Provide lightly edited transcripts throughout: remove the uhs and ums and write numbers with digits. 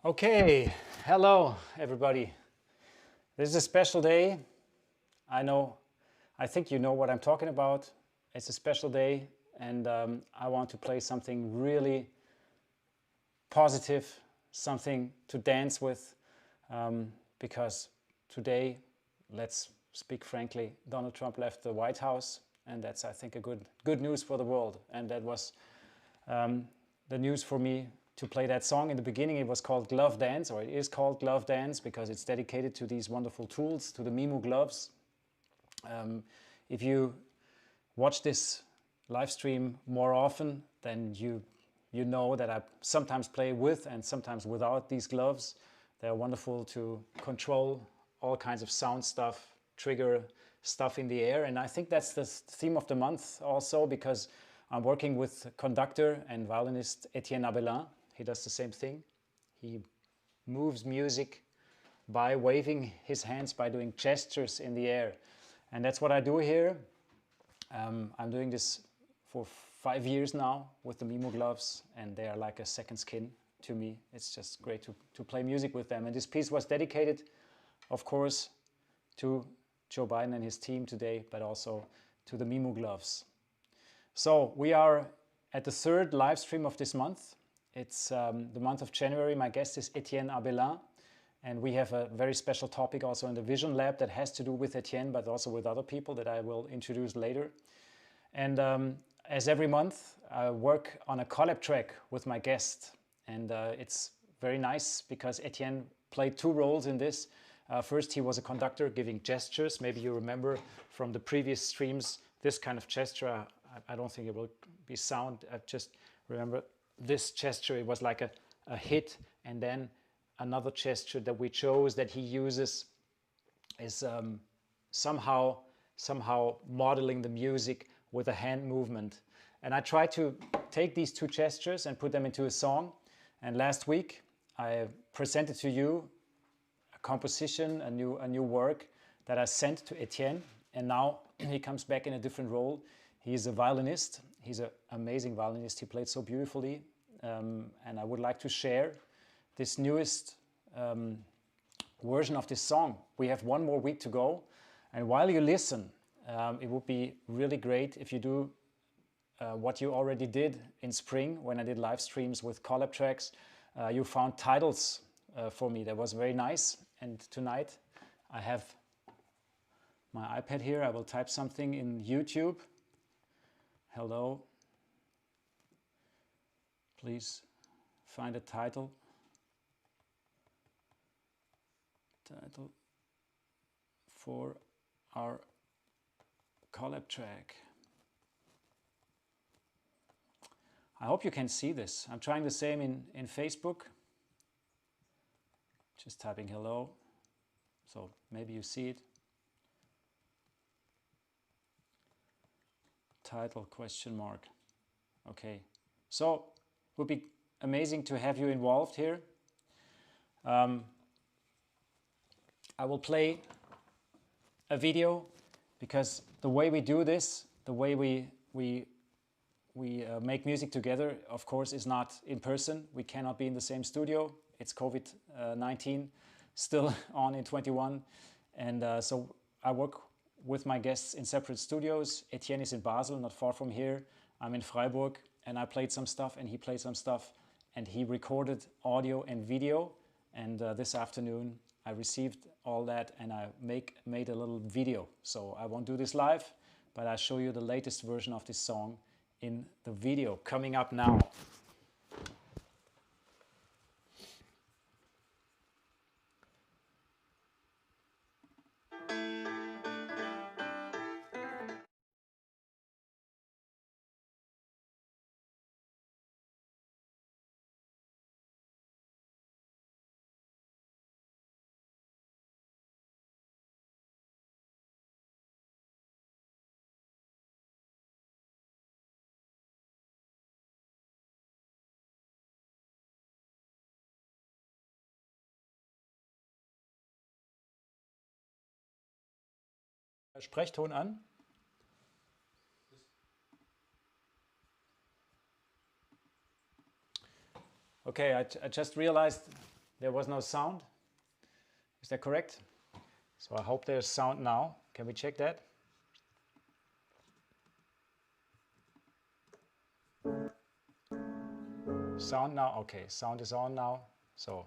Okay, hello everybody. This is a special day. I think you know what I'm talking about. It's a special day and I want to play something really positive, something to dance with, because today, let's speak frankly, Donald Trump left the White House, and that's, I think, a good news for the world. And that was the news for me to play that song. In the beginning it was called Glove Dance, or it is called Glove Dance because it's dedicated to these wonderful tools, to the Mimo gloves. If you watch this live stream more often, then you know that I sometimes play with and sometimes without these gloves. They're wonderful to control all kinds of sound stuff, trigger stuff in the air, and I think that's the theme of the month also, because I'm working with conductor and violinist Etienne Abelin. He does the same thing. He moves music by waving his hands, by doing gestures in the air. And that's what I do here. I'm doing this for 5 years now with the Mimo gloves, and they are like a second skin to me. It's just great to play music with them. And this piece was dedicated, of course, to Joe Biden and his team today, but also to the Mimo gloves. So we are at the third live stream of this month. It's the month of January. My guest is Etienne Abelin, and we have a very special topic also in the Vision Lab that has to do with Etienne, but also with other people that I will introduce later. And as every month, I work on a collab track with my guest, and it's very nice because Etienne played two roles in this. First, he was a conductor giving gestures. Maybe you remember from the previous streams this kind of gesture. I don't think it will be sound. I just remember this gesture. It was like a hit, and then another gesture that we chose that he uses is somehow modeling the music with a hand movement. And I try to take these two gestures and put them into a song. And last week I presented to you a composition, a new work that I sent to Etienne, and now he comes back in a different role. He's a violinist. He's an amazing violinist. He played so beautifully, and I would like to share this newest version of this song. We have one more week to go, and while you listen, it would be really great if you do what you already did in spring when I did live streams with CollabTracks. You found titles for me. That was very nice, and tonight I have my iPad here. I will type something in YouTube. Hello. Please find a title. Title for our collab track. I hope you can see this. I'm trying the same in Facebook. Just typing hello. So maybe you see it. Title question mark. Okay, so it would be amazing to have you involved here. I will play a video because the way we do this, the way we make music together, of course, is not in person. We cannot be in the same studio. It's COVID-19 still on in 21, and so I work with my guests in separate studios. Etienne is in Basel, not far from here. I'm in Freiburg, and I played some stuff and he played some stuff, and he recorded audio and video, and this afternoon I received all that and I made a little video. So I won't do this live, but I'll show you the latest version of this song in the video coming up now. Sprechton an. Okay, I just realized there was no sound. Is that correct? So I hope there's sound now. Can we check that? Sound now? Okay, sound is on now. So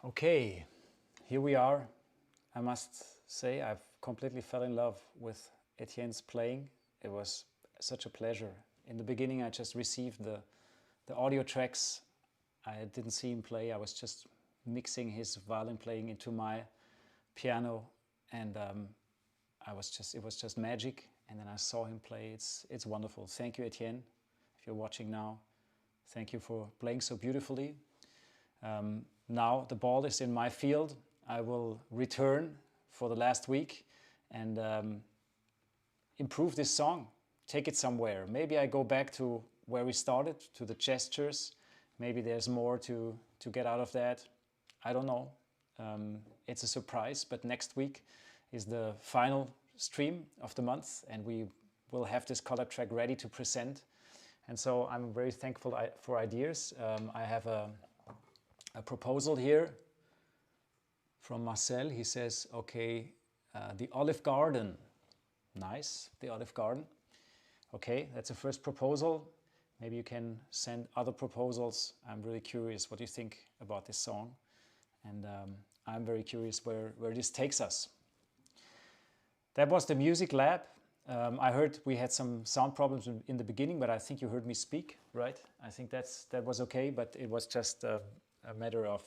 okay, here we are. I must say I've completely fell in love with Etienne's playing. It was such a pleasure. In the beginning I just received the audio tracks. I didn't see him play. I was just mixing his violin playing into my piano, and it was just magic. And then I saw him play. It's wonderful. Thank you, Etienne, if you're watching now. Thank you for playing so beautifully. Now the ball is in my field. I will return for the last week and improve this song, take it somewhere. Maybe I go back to where we started, to the gestures. Maybe there's more to get out of that. I don't know. It's a surprise, but next week is the final stream of the month, and we will have this CollabTrack ready to present. And so I'm very thankful for ideas. I have a a proposal here from Marcel. He says, okay, the Olive Garden. Nice, the Olive Garden. Okay, that's a first proposal. Maybe you can send other proposals. I'm really curious what you think about this song. And I'm very curious where this takes us. That was the Music Lab. I heard we had some sound problems in the beginning, but I think you heard me speak, right? I think that was okay, but it was just a matter of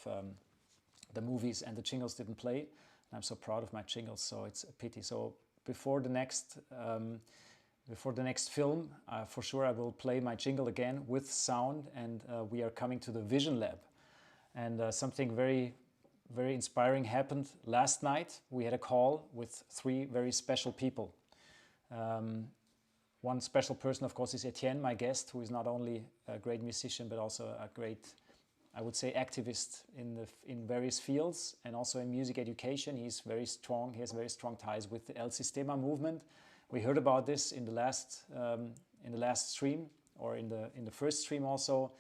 the movies and the jingles didn't play. And I'm so proud of my jingles, so it's a pity. So before the next film, for sure I will play my jingle again with sound, and we are coming to the Vision Lab. And something very, very inspiring happened last night. We had a call with 3 very special people. One special person, of course, is Etienne, my guest, who is not only a great musician, but also a great, I would say, activist in various fields, and also in music education. He's very strong. He has very strong ties with the Sistema movement. We heard about this in the last stream, or in the first stream also.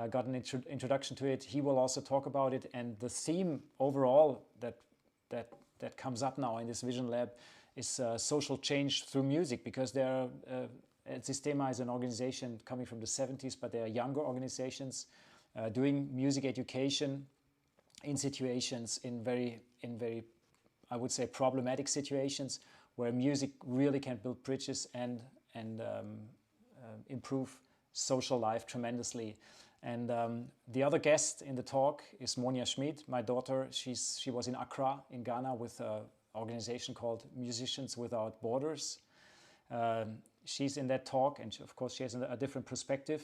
Got an introduction to it. He will also talk about it, and the theme overall that comes up now in this Vision Lab is social change through music, because Sistema is an organization coming from the 70s, but there are younger organizations doing music education in situations, in very, I would say, problematic situations, where music really can build bridges and improve social life tremendously. And the other guest in the talk is Monia Schmid, my daughter. She was in Accra in Ghana with an organization called Musicians Without Borders. She's in that talk, and of course she has a different perspective.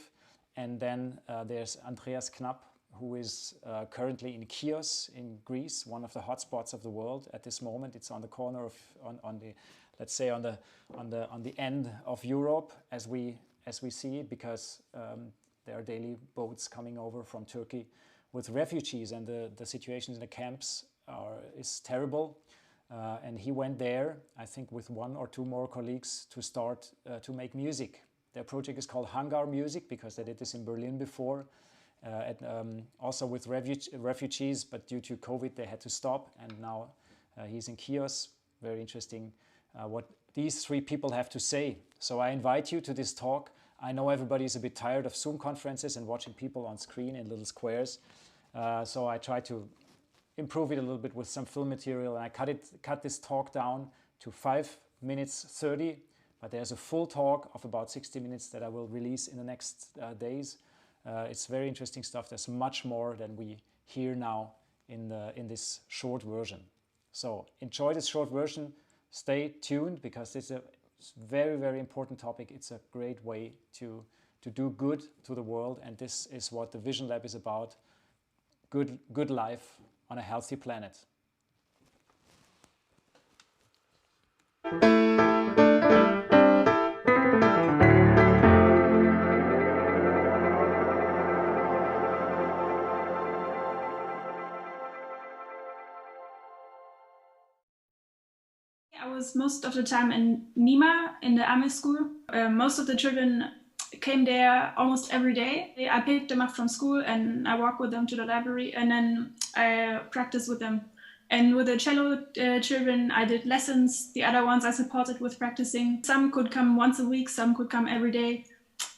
And then there's Andreas Knapp, who is currently in Chios in Greece, one of the hotspots of the world at this moment. It's on the corner of, let's say on the end of Europe as we see it, because there are daily boats coming over from Turkey with refugees, and the situations in the camps is terrible. And he went there, I think, with 1 or 2 more colleagues to start to make music. Their project is called HANGARMUSIK, because they did this in Berlin before, also with refugees, but due to COVID they had to stop, and now he's in Chios. Very interesting what these 3 people have to say. So I invite you to this talk. I know everybody is a bit tired of Zoom conferences and watching people on screen in little squares, so I try to improve it a little bit with some film material, and I cut this talk down to 5 minutes 30, but there's a full talk of about 60 minutes that I will release in the next days. It's very interesting stuff. There's much more than we hear now in this short version. So enjoy this short version. Stay tuned, because this is a very, very important topic. It's a great way to do good to the world, and this is what the Vision Lab is about. Good life on a healthy planet. I was most of the time in Nima, in the Amish school. Most of the children came there almost every day. I picked them up from school and I walked with them to the library, and then I practiced with them. And with the cello children, I did lessons. The other ones I supported with practicing. Some could come once a week, some could come every day.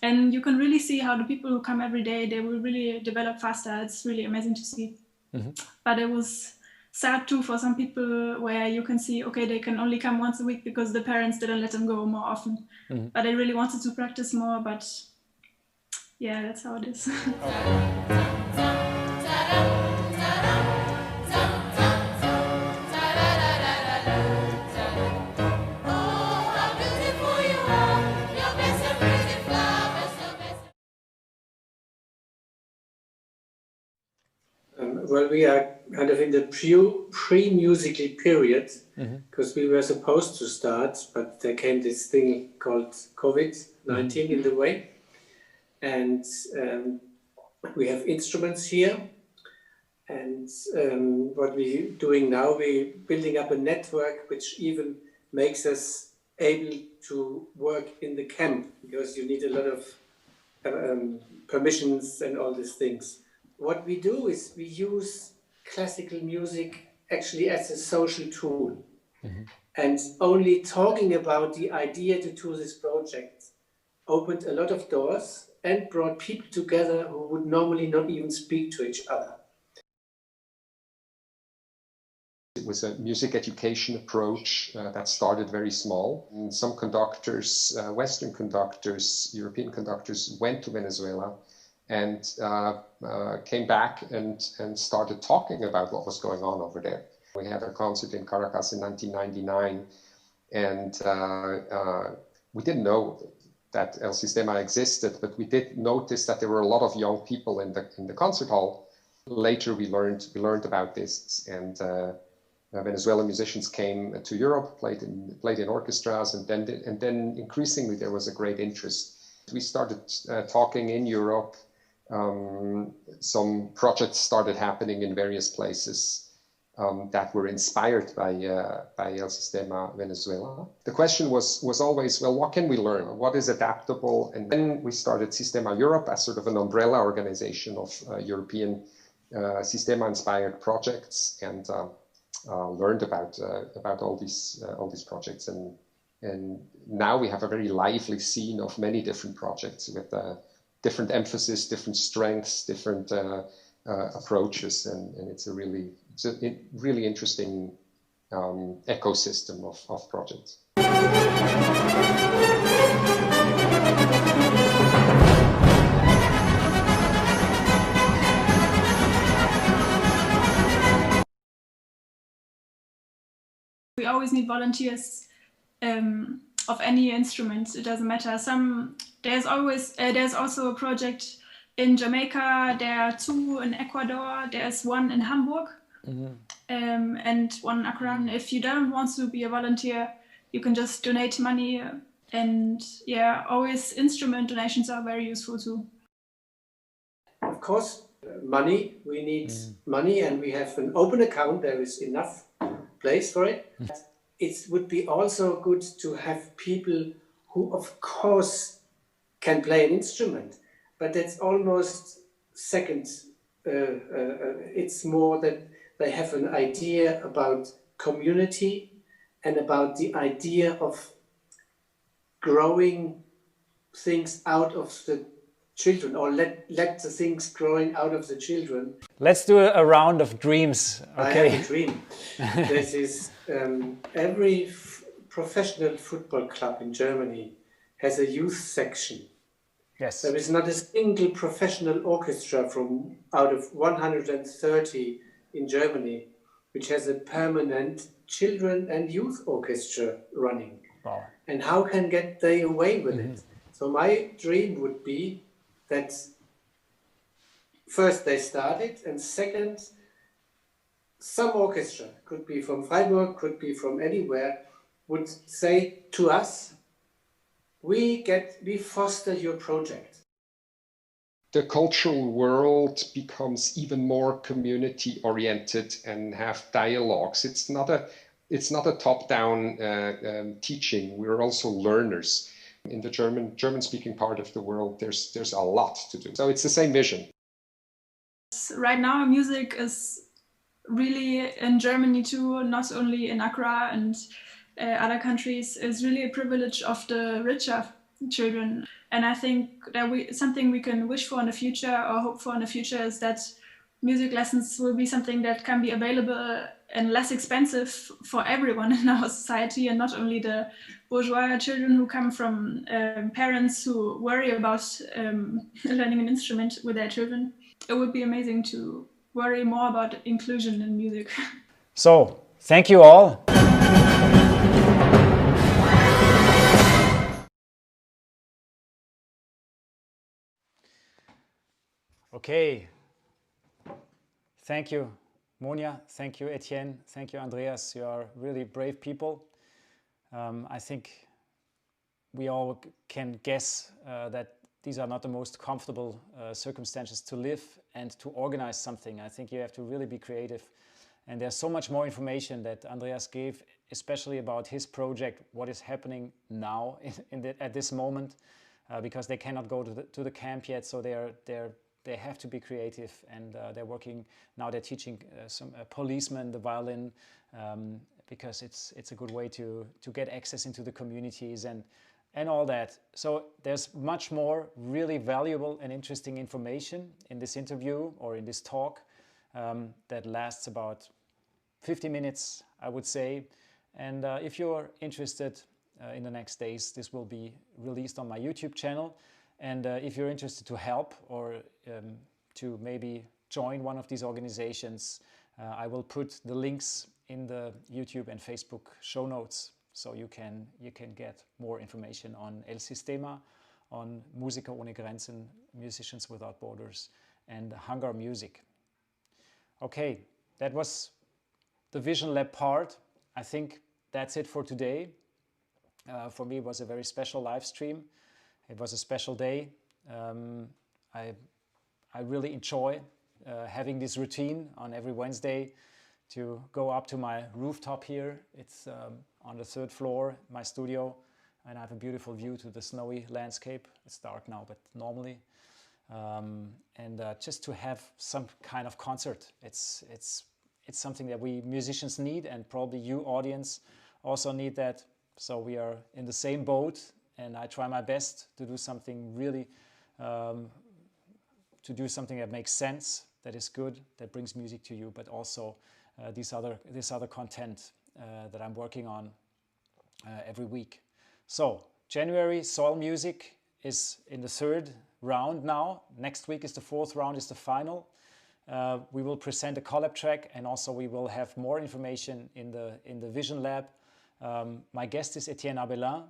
And you can really see how the people who come every day, they will really develop faster. It's really amazing to see. Mm-hmm. But it was sad too for some people, where you can see, okay, they can only come once a week because the parents didn't let them go more often. Mm-hmm. But they really wanted to practice more, but yeah, that's how it is. Well, we are kind of in the pre-musical period, because we were supposed to start, but there came this thing called COVID-19 in the way. And we have instruments here. And what we're doing now, we're building up a network which even makes us able to work in the camp, because you need a lot of permissions and all these things. what we do is we use classical music actually as a social tool. And only talking about the idea to do this project opened a lot of doors and brought people together who would normally not even speak to each other. It was a music education approach that started very small. And some conductors, Western conductors, European conductors, went to Venezuela and came back and started talking about what was going on over there. We had a concert in Caracas in 1999, and we didn't know that El Sistema existed, but we did notice that there were a lot of young people in the concert hall. Later, we learned about this, and Venezuelan musicians came to Europe, played in orchestras, and then increasingly there was a great interest. We started talking in Europe. Some projects started happening in various places that were inspired by El Sistema Venezuela. The question was always, well, what can we learn? What is adaptable? And then we started Sistema Europe as sort of an umbrella organization of European Sistema-inspired projects, and learned about all these projects. And now we have a very lively scene of many different projects with different emphasis, different strengths, different approaches, and it's a really interesting ecosystem of projects. We always need volunteers of any instruments. It doesn't matter. There's also a project in Jamaica. There are 2 in Ecuador. There's 1 in Hamburg, and 1 in Accra. If you don't want to be a volunteer, you can just donate money. And yeah, always instrument donations are very useful too. Of course, money. We need money, and we have an open account. There is enough place for it. It would be also good to have people who, of course, can play an instrument, but that's almost second. It's more that they have an idea about community and about the idea of growing things out of the children, or let the things growing out of the children. Let's do a round of dreams. Okay. I have a dream. This is every professional football club in Germany has a youth section. Yes. There is not a single professional orchestra from out of 130 in Germany which has a permanent children and youth orchestra running. Wow. And how can they away with it? So my dream would be that first they started, and second, some orchestra, could be from Freiburg, could be from anywhere, would say to us, we foster your project. The cultural world becomes even more community oriented and have dialogues. It's not a top-down teaching. We're also learners. In the German-speaking part of the world, there's a lot to do. So it's the same vision. Right now, music is really in Germany too, not only in Accra and other countries, is really a privilege of the richer children. And I think that something we can wish for in the future, or hope for in the future, is that music lessons will be something that can be available and less expensive for everyone in our society, and not only the bourgeois children who come from parents who worry about learning an instrument with their children. It would be amazing to worry more about inclusion in music. So, thank you all. Okay. Thank you, Monia. Thank you, Etienne. Thank you, Andreas. You are really brave people. I think we all can guess that these are not the most comfortable circumstances to live and to organize something. I think you have to really be creative. And there's so much more information that Andreas gave, especially about his project, what is happening now at this moment, because they cannot go to the camp yet. So they're they have to be creative, and they're working now. They're teaching some policemen the violin because it's a good way to get access into the communities and all that. So there's much more really valuable and interesting information in this interview or in this talk that lasts about 50 minutes, I would say. And if you're interested in the next days, this will be released on my YouTube channel. And if you're interested to help or to maybe join one of these organizations, I will put the links in the YouTube and Facebook show notes, so you can get more information on El Sistema, on Musiker ohne Grenzen, Musicians Without Borders, and HANGARMUSIK. Okay, that was the Vision Lab part. I think that's it for today. For me, it was a very special live stream. It was a special day. I really enjoy having this routine on every Wednesday to go up to my rooftop here. It's on the 3rd floor, my studio, and I have a beautiful view to the snowy landscape. It's dark now, but normally. And just to have some kind of concert. It's something that we musicians need, and probably you audience also need that. So we are in the same boat, and I try my best to do something really, to do something that makes sense, that is good, that brings music to you, but also this other content that I'm working on every week. So January Soil Music is in the 3rd round now. Next week is the 4th round, is the final. We will present a CollabTrack, and also we will have more information in the Vision Lab. My guest is Etienne Abelin.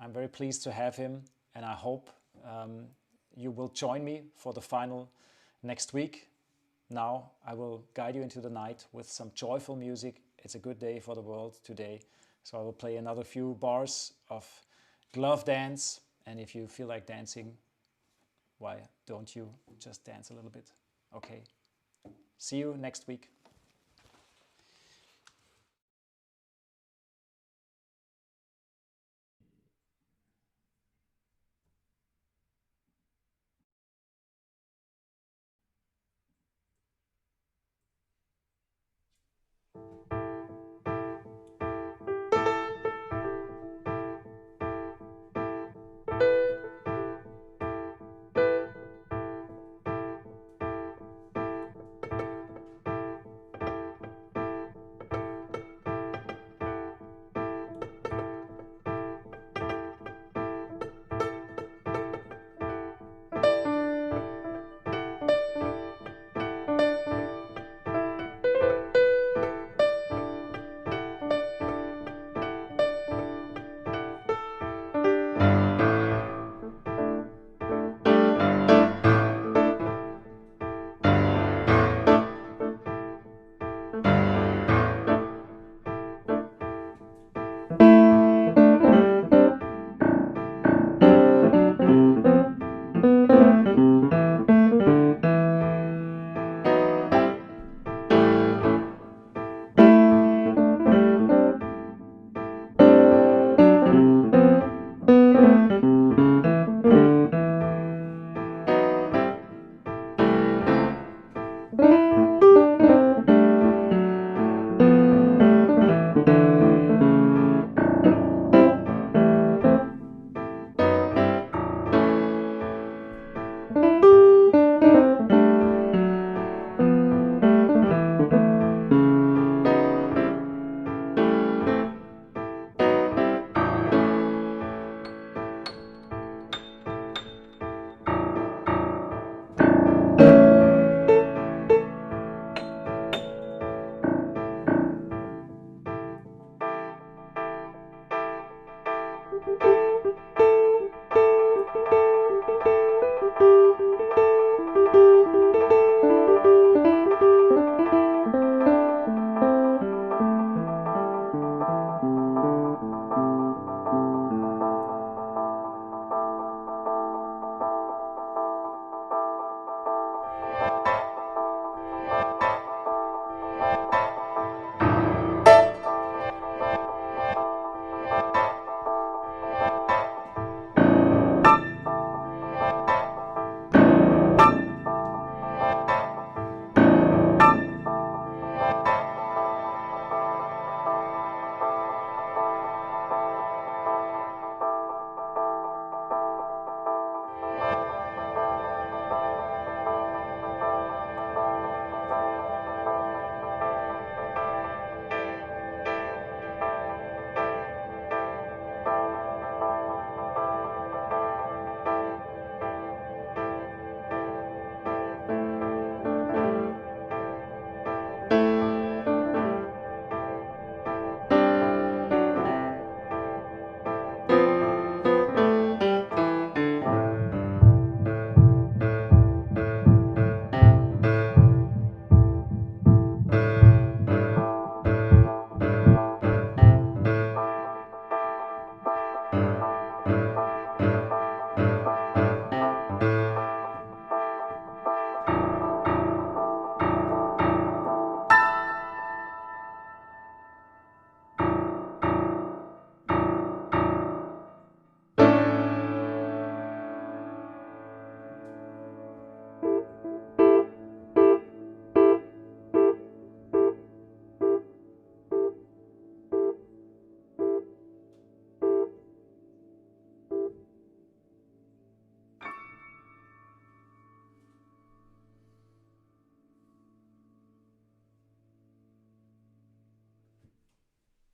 I'm very pleased to have him, and I hope you will join me for the final next week. Now I will guide you into the night with some joyful music. It's a good day for the world today, so I will play another few bars of glove dance, and if you feel like dancing, why don't you just dance a little bit? Okay, see you next week.